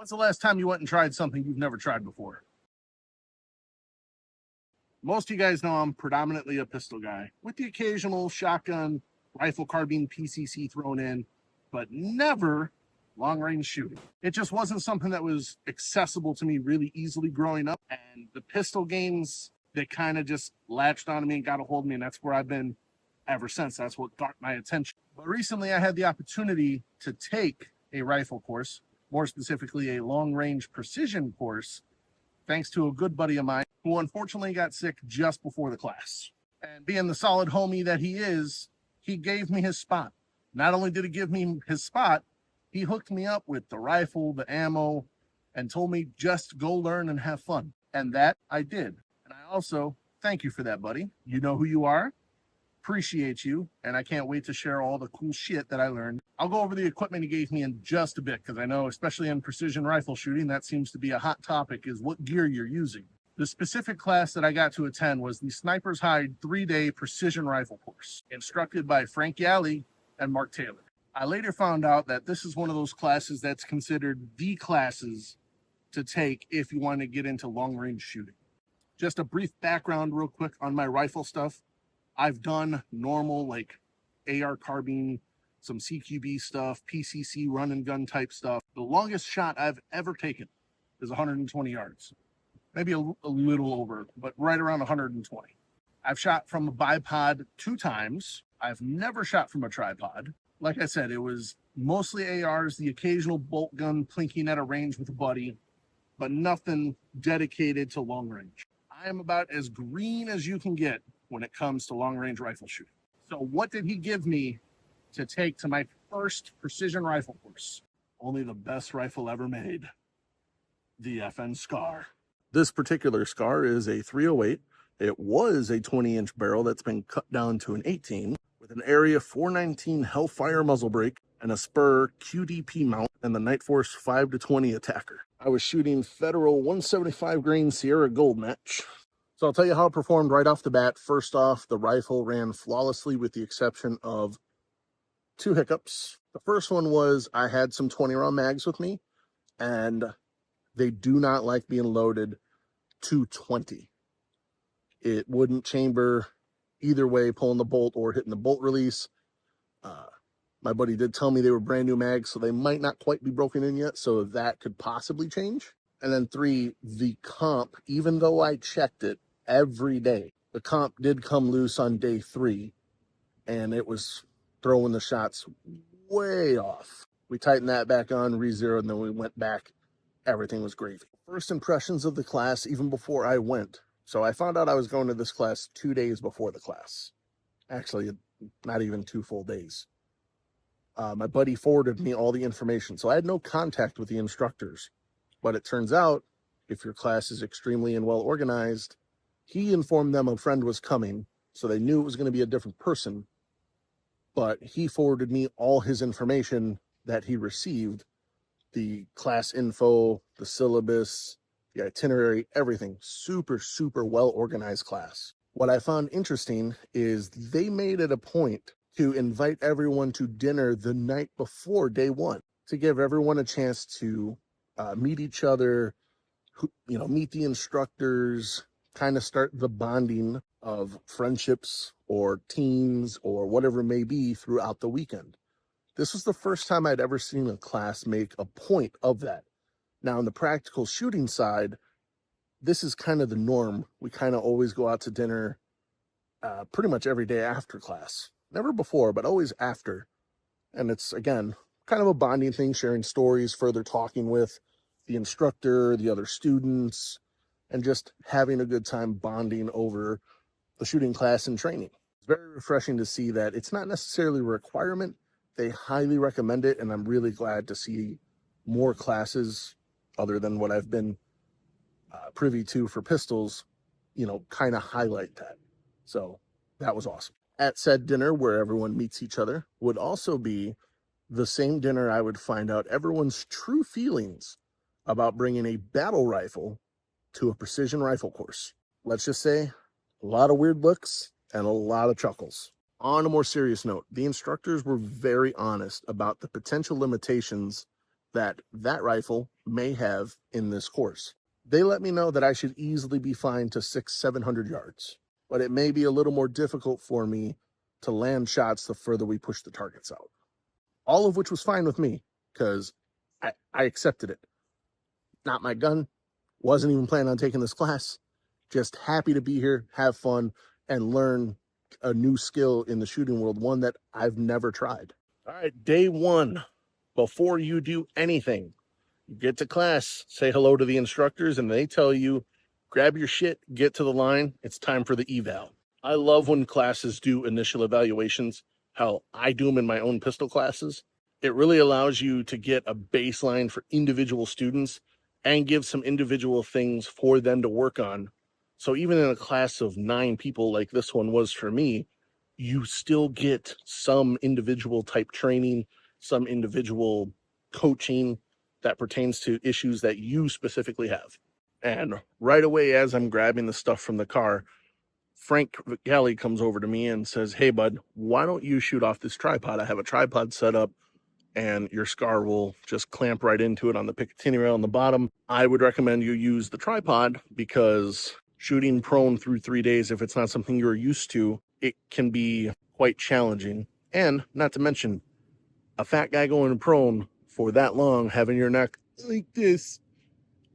When's the last time you went and tried something you've never tried before? Most of you guys know I'm predominantly a pistol guy, with the occasional shotgun, rifle, carbine, PCC thrown in, but never long-range shooting. It just wasn't something that was accessible to me really easily growing up, and the pistol games, they kind of just latched onto me and got a hold of me, and that's where I've been ever since. That's what got my attention. But recently I had the opportunity to take a rifle course, more specifically a long-range precision course, thanks to a good buddy of mine who unfortunately got sick just before the class. And being the solid homie that he is, he gave me his spot. Not only did he give me his spot, he hooked me up with the rifle, the ammo, and told me just go learn and have fun. And that I did. And I also thank you for that, buddy. You know who you are. Appreciate you, and I can't wait to share all the cool shit that I learned. I'll go over the equipment he gave me in just a bit, because I know, especially in precision rifle shooting, that seems to be a hot topic, is what gear you're using. The specific class that I got to attend was the Sniper's Hide 3-day precision rifle course, instructed by Frank Yalley and Mark Taylor. I later found out that this is one of those classes that's considered the classes to take if you want to get into long-range shooting. Just a brief background real quick on my rifle stuff. I've done normal, like AR carbine, some CQB stuff, PCC run and gun type stuff. The longest shot I've ever taken is 120 yards. Maybe a little over, but right around 120. I've shot from a bipod 2 times. I've never shot from a tripod. Like I said, it was mostly ARs, the occasional bolt gun plinking at a range with a buddy, but nothing dedicated to long range. I am about as green as you can get when it comes to long-range rifle shooting. So what did he give me to take to my first precision rifle course? Only the best rifle ever made, the FN SCAR. This particular SCAR is a 308. It was a 20-inch barrel that's been cut down to an 18 with an Area 419 Hellfire muzzle brake and a Spur QDP mount and the Nightforce 5-20 attacker. I was shooting Federal 175 grain Sierra Gold match. So I'll tell you how it performed right off the bat. First off, the rifle ran flawlessly with the exception of 2 hiccups. The first one was I had some 20-round mags with me, and they do not like being loaded to 20. It wouldn't chamber either way, pulling the bolt or hitting the bolt release. My buddy did tell me they were brand new mags, so they might not quite be broken in yet, so that could possibly change. And then 3, the comp, even though I checked it every day, the comp did come loose on day 3, and it was throwing the shots way off. We tightened that back on, ReZero, and then we went back. Everything was gravy. First impressions of the class, even before I went. So I found out I was going to this class 2 days before the class. Actually, not even 2 full days. My buddy forwarded me all the information, so I had no contact with the instructors. But it turns out, if your class is extremely and well organized, he informed them a friend was coming, so they knew it was going to be a different person. But he forwarded me all his information that he received, the class info, the syllabus, the itinerary, everything. Super, super well organized class. What I found interesting is they made it a point to invite everyone to dinner the night before day 1 to give everyone a chance to meet each other, meet the instructors, kind of start the bonding of friendships or teams or whatever it may be throughout the weekend. This was the first time I'd ever seen a class make a point of that. Now, on the practical shooting side, this is kind of the norm. We kind of always go out to dinner pretty much every day after class. Never before, but always after. And it's, again, kind of a bonding thing, sharing stories, further talking with the instructor, the other students, and just having a good time bonding over the shooting class and training. It's very refreshing to see that it's not necessarily a requirement. They highly recommend it, and I'm really glad to see more classes other than what I've been privy to for pistols, kind of highlight that. So that was awesome. At said dinner, where everyone meets each other, would also be the same dinner I would find out everyone's true feelings about bringing a battle rifle to a precision rifle course. Let's just say a lot of weird looks and a lot of chuckles. On a more serious note, the instructors were very honest about the potential limitations that that rifle may have in this course. They let me know that I should easily be fine to 700 yards, but it may be a little more difficult for me to land shots the further we push the targets out. All of which was fine with me because I accepted it. Not my gun. Wasn't even planning on taking this class. Just happy to be here, have fun, and learn a new skill in the shooting world, one that I've never tried. All right, day one. Before you do anything, you get to class, say hello to the instructors, and they tell you, grab your shit, get to the line. It's time for the eval. I love when classes do initial evaluations. Hell, I do them in my own pistol classes. It really allows you to get a baseline for individual students and give some individual things for them to work on. So even in a class of 9 people like this one was for me, you still get some individual type training, some individual coaching that pertains to issues that you specifically have. And right away, as I'm grabbing the stuff from the car, Frank Galley comes over to me and says, "Hey, bud, why don't you shoot off this tripod? I have a tripod set up and your SCAR will just clamp right into it on the Picatinny rail on the bottom. I would recommend you use the tripod because shooting prone through 3 days, if it's not something you're used to, it can be quite challenging. And not to mention, a fat guy going prone for that long, having your neck like this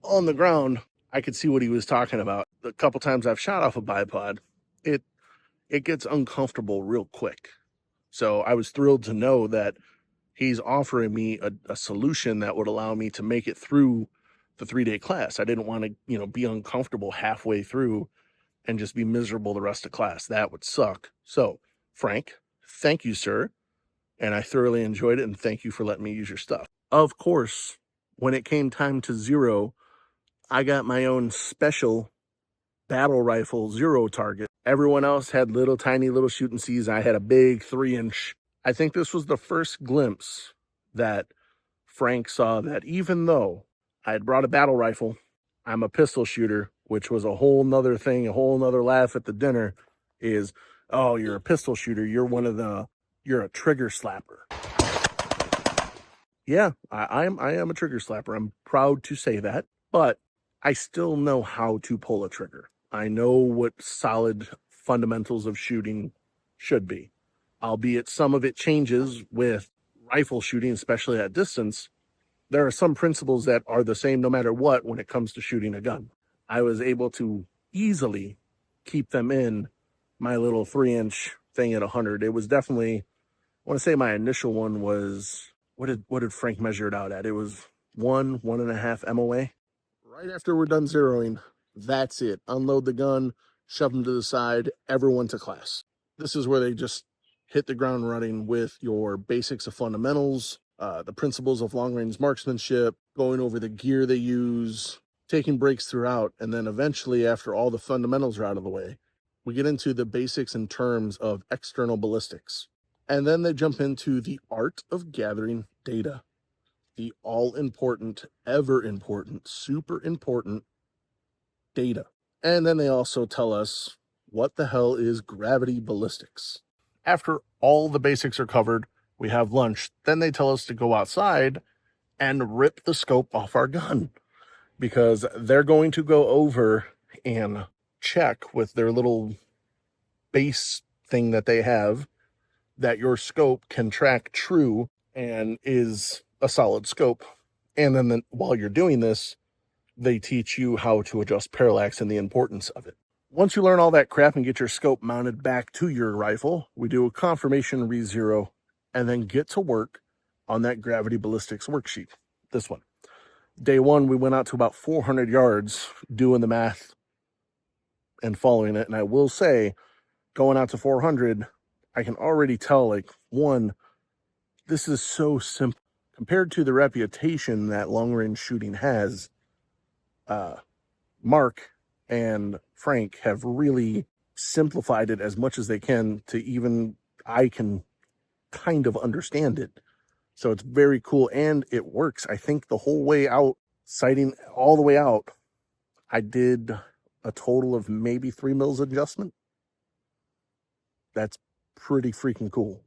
on the ground, I could see what he was talking about. The couple times I've shot off a bipod, it gets uncomfortable real quick. So I was thrilled to know that he's offering me a solution that would allow me to make it through the 3-day class. I didn't want to, be uncomfortable halfway through and just be miserable the rest of class. That would suck. So, Frank, thank you, sir. And I thoroughly enjoyed it. And thank you for letting me use your stuff. Of course, when it came time to zero, I got my own special battle rifle zero target. Everyone else had little tiny little shooting C's. I had a big 3-inch. I think this was the first glimpse that Frank saw that even though I had brought a battle rifle, I'm a pistol shooter, which was a whole nother thing, a whole nother laugh at the dinner is, oh, you're a pistol shooter. You're a trigger slapper. Yeah, I am a trigger slapper. I'm proud to say that, but I still know how to pull a trigger. I know what solid fundamentals of shooting should be, albeit some of it changes with rifle shooting, especially at distance. There are some principles that are the same no matter what when it comes to shooting a gun. I was able to easily keep them in my little 3-inch thing at 100. It was definitely, I want to say my initial one was, what did Frank measure it out at? It was 1.5 MOA. Right after we're done zeroing, that's it. Unload the gun, shove them to the side, everyone to class. This is where they just hit the ground running with your basics of fundamentals, the principles of long-range marksmanship, going over the gear they use, taking breaks throughout, and then eventually, after all the fundamentals are out of the way, we get into the basics in terms of external ballistics. And then they jump into the art of gathering data. The all-important, ever-important, super important data. And then they also tell us what the hell is gravity ballistics. After all the basics are covered, we have lunch. Then they tell us to go outside and rip the scope off our gun because they're going to go over and check with their little base thing that they have that your scope can track true and is a solid scope. And then while you're doing this, they teach you how to adjust parallax and the importance of it. Once you learn all that crap and get your scope mounted back to your rifle, we do a confirmation ReZero and then get to work on that gravity ballistics worksheet. This one. Day one, we went out to about 400 yards doing the math and following it. And I will say, going out to 400, I can already tell, like, one, this is so simple. Compared to the reputation that long-range shooting has, Mark and Frank have really simplified it as much as they can to even I can kind of understand it. So it's very cool and it works. I think the whole way out, sighting all the way out, I did a total of maybe 3 mils adjustment. That's pretty freaking cool.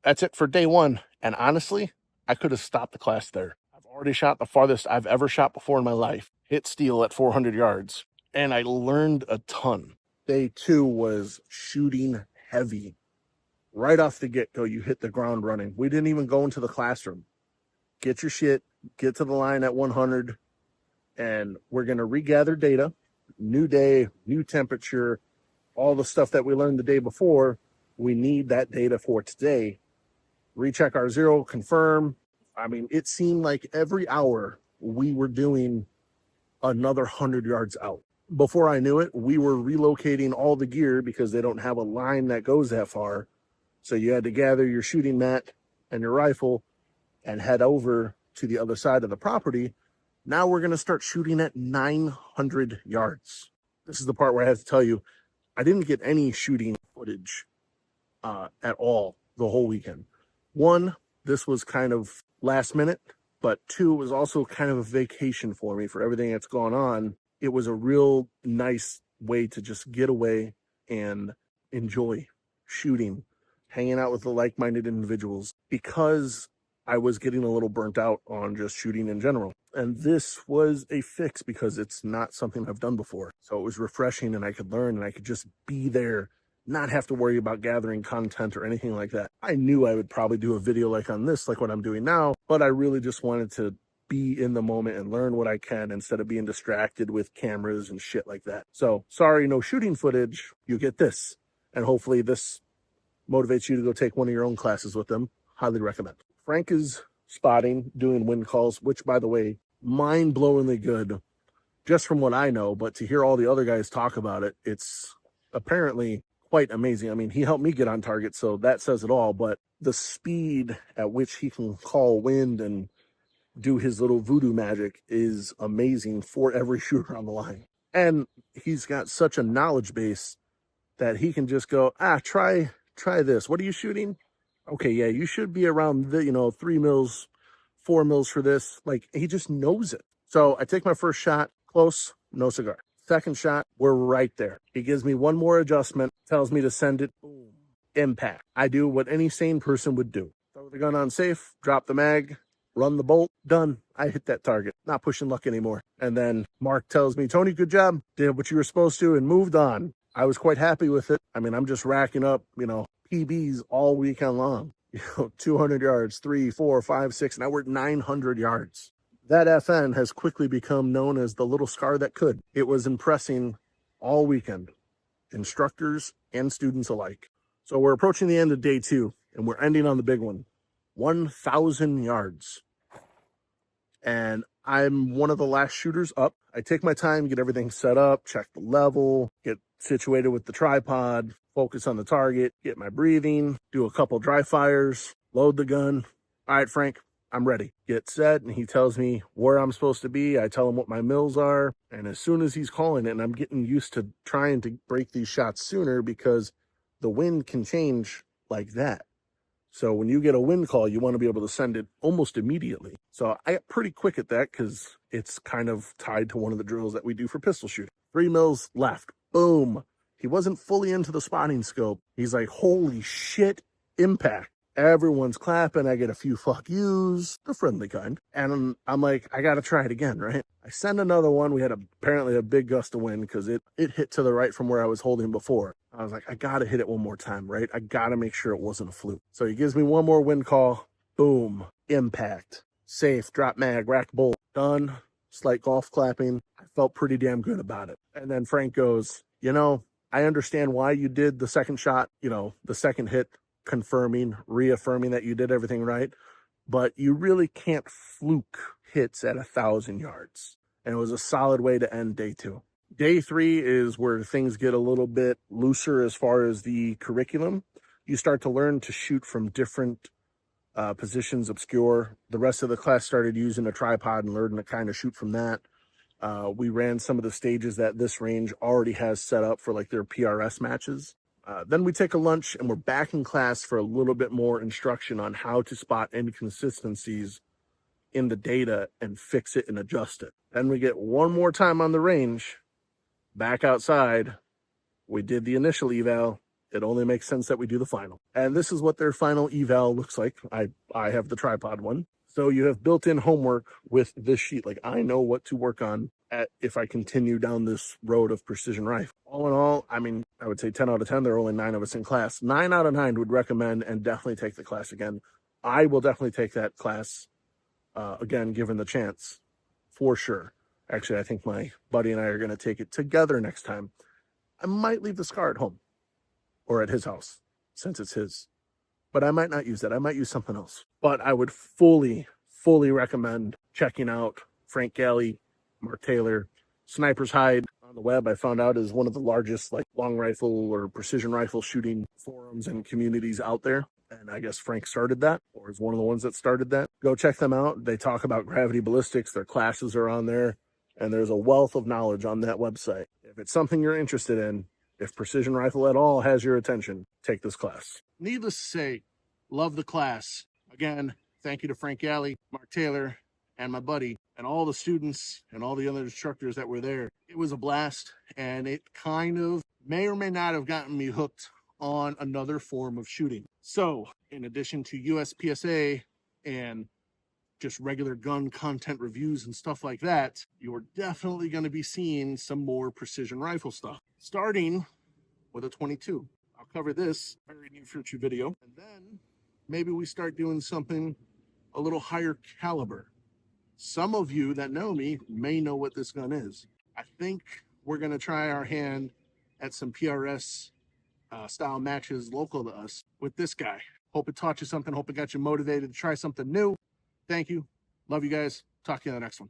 That's it for day one. And honestly, I could have stopped the class there. I've Already shot the farthest I've ever shot before in my life. Hit steel at 400 yards. And I learned a ton. Day 2 was shooting heavy. Right off the get-go, you hit the ground running. We didn't even go into the classroom. Get your shit, get to the line at 100, and we're going to regather data. New day, new temperature, all the stuff that we learned the day before. We need that data for today. Recheck our ReZero, confirm. I mean, it seemed like every hour we were doing another 100 yards out. Before I knew it, we were relocating all the gear because they don't have a line that goes that far. So you had to gather your shooting mat and your rifle and head over to the other side of the property. Now we're going to start shooting at 900 yards. This is the part where I have to tell you, I didn't get any shooting footage at all the whole weekend. One, this was kind of last minute, but two, it was also kind of a vacation for me for everything that's gone on. It was a real nice way to just get away and enjoy shooting, hanging out with the like-minded individuals, because I was getting a little burnt out on just shooting in general. And this was a fix because it's not something I've done before. So it was refreshing, and I could learn, and I could just be there, not have to worry about gathering content or anything like that. I knew I would probably do a video like on this, like what I'm doing now, but I really just wanted to be in the moment and learn what I can instead of being distracted with cameras and shit like that. So sorry, no shooting footage. You get this. And hopefully this motivates you to go take one of your own classes with them. Highly recommend. Frank is spotting, doing wind calls, which, by the way, mind-blowingly good just from what I know, but to hear all the other guys talk about it, it's apparently quite amazing. I mean, he helped me get on target, so that says it all, but the speed at which he can call wind and do his little voodoo magic is amazing for every shooter on the line. And he's got such a knowledge base that he can just go, try this. What are you shooting? Okay, yeah, you should be around the, 3 mils, 4 mils for this. Like, he just knows it. So I take my first shot, close, no cigar. Second shot, we're right there. He gives me one more adjustment, tells me to send it, boom, impact. I do what any sane person would do. Throw the gun on safe, drop the mag, run the bolt, done. I hit that target, not pushing luck anymore. And then Mark tells me, Tony, good job, did what you were supposed to and moved on. I was quite happy with it. I mean, I'm just racking up, PBs all weekend long. 200 yards, 3, 4, 5, 6, now we're at 900 yards. That FN has quickly become known as the little scar that could. It was impressing all weekend, instructors and students alike. So we're approaching the end of day 2, and we're ending on the big one, 1,000 yards. And I'm one of the last shooters up. I take my time, get everything set up, check the level, get situated with the tripod, focus on the target, get my breathing, do a couple dry fires, load the gun. All right, Frank, I'm ready. Get set, and he tells me where I'm supposed to be. I tell him what my mills are, and as soon as he's calling it, and I'm getting used to trying to break these shots sooner because the wind can change like that. So when you get a wind call, you want to be able to send it almost immediately. So I got pretty quick at that because it's kind of tied to one of the drills that we do for pistol shooting. 3 mils left, boom. He wasn't fully into the spotting scope. He's like, holy shit, impact. Everyone's clapping. I get a few fuck yous, the friendly kind. And I'm like, I got to try it again, right? I send another one. We had apparently a big gust of wind because it hit to the right from where I was holding before. I was like, I got to hit it one more time, right? I got to make sure it wasn't a fluke. So he gives me one more wind call. Boom. Impact. Safe. Drop mag. Rack bolt. Done. Slight golf clapping. I felt pretty damn good about it. And then Frank goes, I understand why you did the second shot, the second hit, confirming, reaffirming that you did everything right, but you really can't fluke hits at 1,000 yards. And it was a solid way to end day 2. Day 3 is where things get a little bit looser as far as the curriculum. You start to learn to shoot from different positions, obscure. The rest of the class started using a tripod and learning to kind of shoot from that. We ran some of the stages that this range already has set up for like their PRS matches. Then we take a lunch and we're back in class for a little bit more instruction on how to spot inconsistencies in the data and fix it and adjust it. Then we get one more time on the range, back outside. We did the initial eval. It only makes sense that we do the final. And this is what their final eval looks like. I have the tripod one. So you have built-in homework with this sheet. Like, I know what to work on if I continue down this road of precision rifle. All in all, I mean, I would say 10 out of 10. There are only 9 of us in class. 9 out of 9 would recommend and definitely take the class again. I will definitely take that class again, given the chance, for sure. Actually, I think my buddy and I are going to take it together next time. I might leave the SCAR at home or at his house, since it's his. But I might not use that. I might use something else. But I would fully recommend checking out Frank Galley, Mark Taylor. Sniper's Hide on the web, I found out, is one of the largest like long rifle or precision rifle shooting forums and communities out there. And I guess Frank started that, or is one of the ones that started that. Go check them out. They talk about gravity ballistics. Their classes are on there. And there's a wealth of knowledge on that website. If it's something you're interested in, if precision rifle at all has your attention, take this class. Needless to say, love the class. Again, thank you to Frank Galley, Mark Taylor, and my buddy, and all the students and all the other instructors that were there. It was a blast, and it kind of may or may not have gotten me hooked on another form of shooting. So, in addition to USPSA and just regular gun content reviews and stuff like that, you're definitely going to be seeing some more precision rifle stuff, starting with a 22. I'll cover this very near future video, and then maybe we start doing something a little higher caliber. Some of you that know me may know what this gun is. I think we're going to try our hand at some PRS style matches local to us with this guy. Hope it taught you something. Hope it got you motivated to try something new. Thank you. Love you guys. Talk to you in the next one.